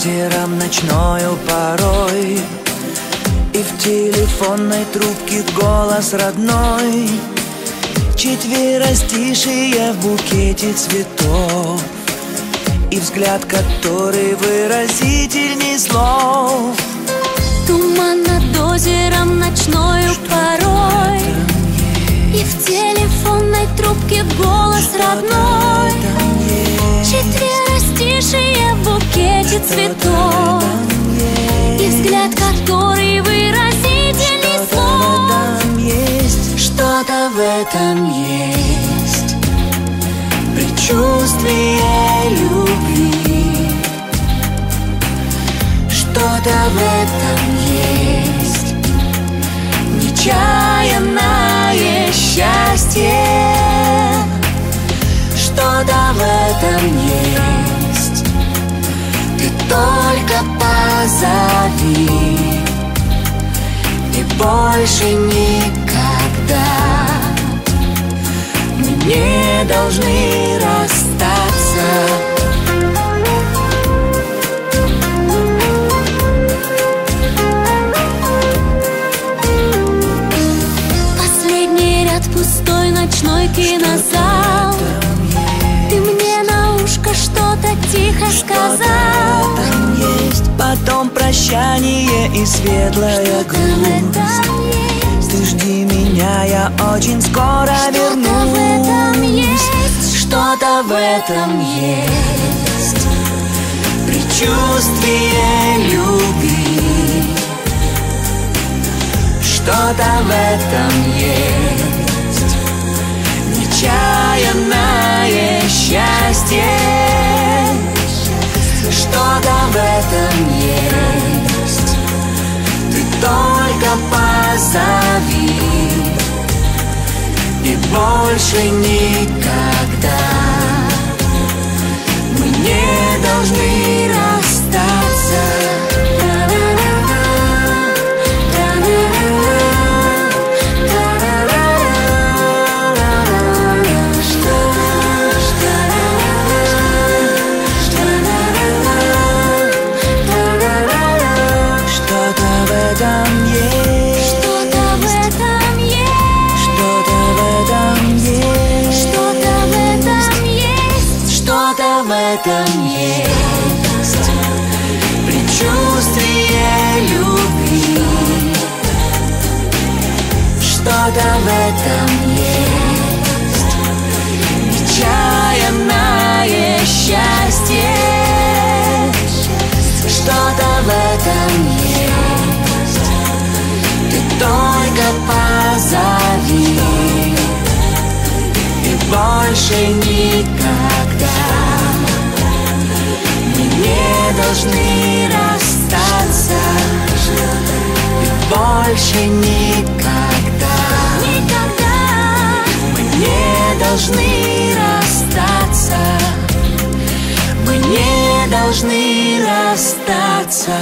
озером ночною порой, и в телефонной трубке голос родной, четверостишие в букете цветов, и взгляд, который выразительней слов. Туман над озером ночною порой, и в телефонной трубке голос родной, четверостишие в букете цветов, и взгляд, который выразительней слов. Что-то в этом есть, предчувствие любви. Что-то в этом есть, нечаянное счастье. Что-то в этом есть, ты только позови, и больше никогда мы не должны расстаться. Пустой ночной кинозал, ты мне на ушко что-то тихо сказал. Что-то в этом есть, потом прощание и светлая грусть. Ты жди меня, я очень скоро вернусь. Что-то в этом есть, предчувствие любви. Что-то в этом есть, нечаянное счастье. Что-то в этом есть, ты только позови, и больше никогда мы не должны расстаться. В этом есть предчувствие любви. Что-то в этом есть, нечаянное счастье. Что-то в этом есть, ты только позови, и больше никогда не должны расстаться, и больше никогда, мы не должны расстаться, мы не должны расстаться.